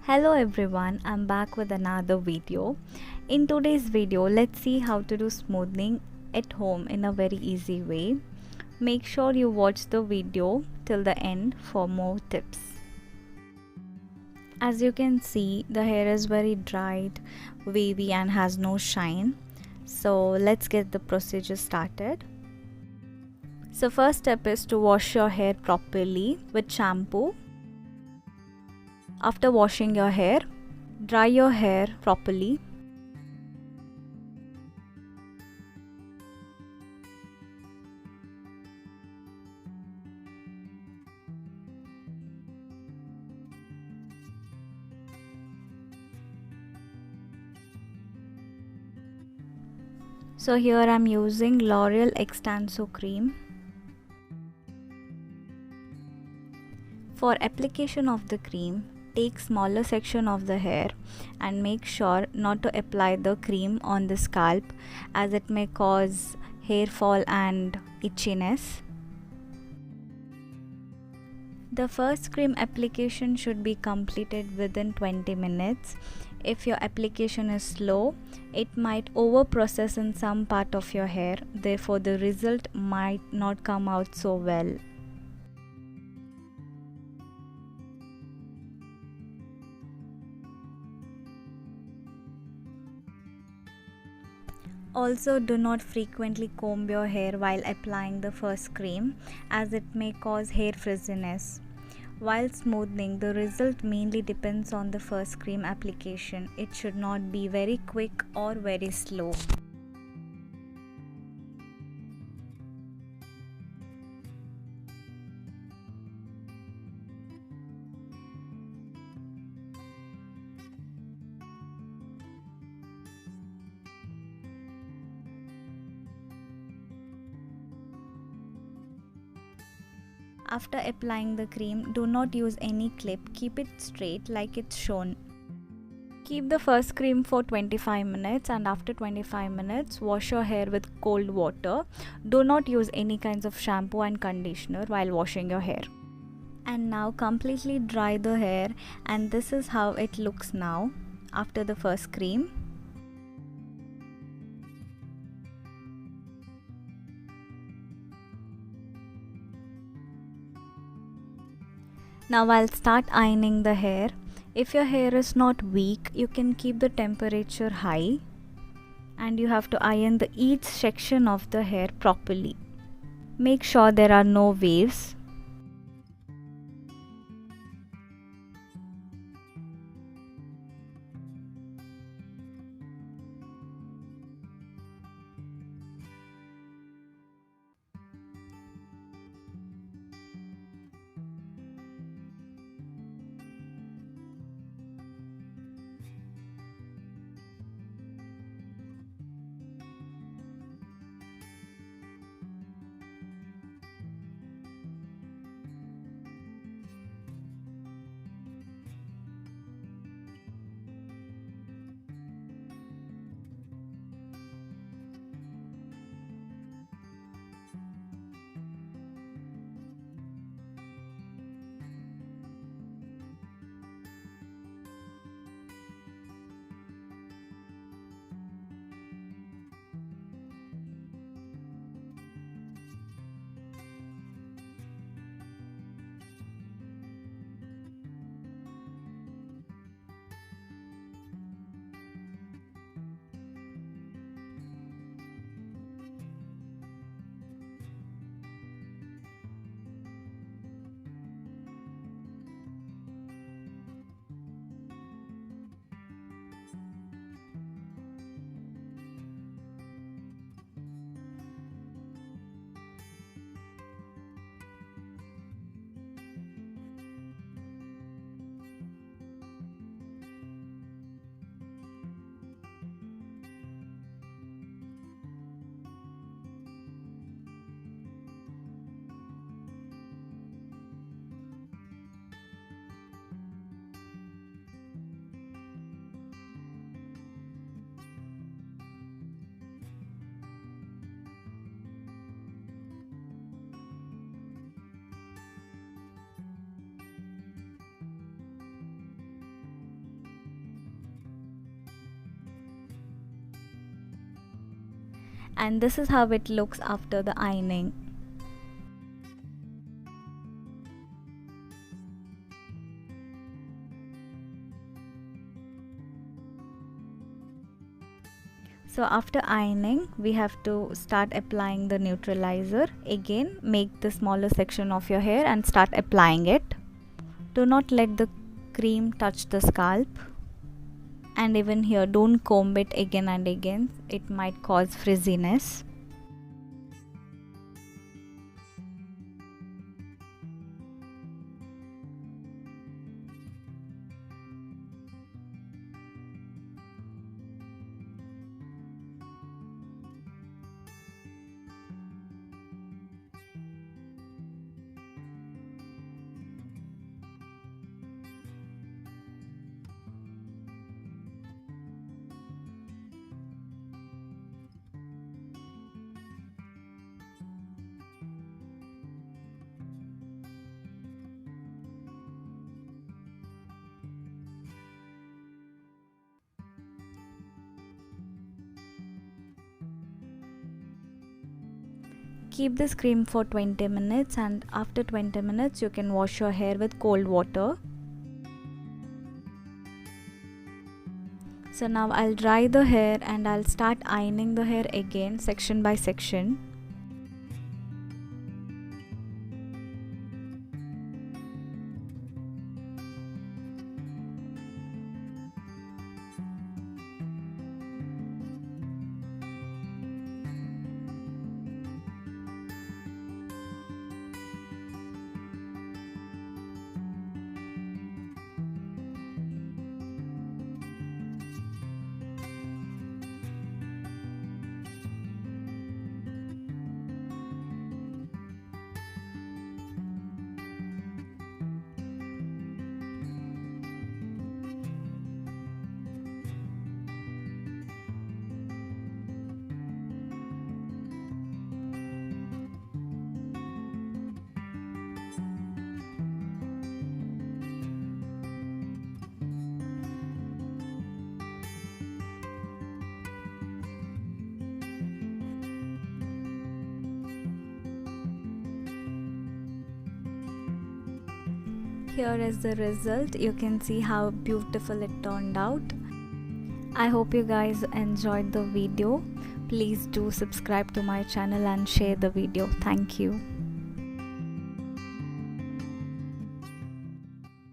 Hello everyone, I'm back with another video. In today's video, let's see how to do smoothing at home in a very easy way. Make sure you watch the video till the end for more tips. As you can see, the hair is very dried, wavy and has no shine. So let's get the procedure started. So first step is to wash your hair properly with shampoo. After washing your hair, dry your hair properly. So here I am using Loreal Xtenso cream. For application of the cream, take smaller section of the hair and make sure not to apply the cream on the scalp as it may cause hair fall and itchiness. The first cream application should be completed within 20 minutes. If your application is slow, it might over process in some part of your hair, therefore the result might not come out so well. Also, do not frequently comb your hair while applying the first cream as it may cause hair frizziness. While smoothing, the result mainly depends on the first cream application. It should not be very quick or very slow. After applying the cream, do not use any clip, keep it straight like it's shown. Keep the first cream for 25 minutes and after 25 minutes, wash your hair with cold water. Do not use any kinds of shampoo and conditioner while washing your hair. And now completely dry the hair, and this is how it looks now after the first cream. Now I'll start ironing the hair. If your hair is not weak, you can keep the temperature high and you have to iron each section of the hair properly. Make sure there are no waves. and this is how it looks after the ironing. So after ironing, we have to start applying the neutralizer. Again, make the smaller section of your hair and start applying it. Do not let the cream touch the scalp. And even here, don't comb it again and again. It might cause frizziness. Keep this cream for 20 minutes, and after 20 minutes you can wash your hair with cold water. So now I'll dry the hair and I'll start ironing the hair again, section by section. Here is the result. You can see how beautiful it turned out. I hope you guys enjoyed the video. Please do subscribe to my channel and share the video. Thank you.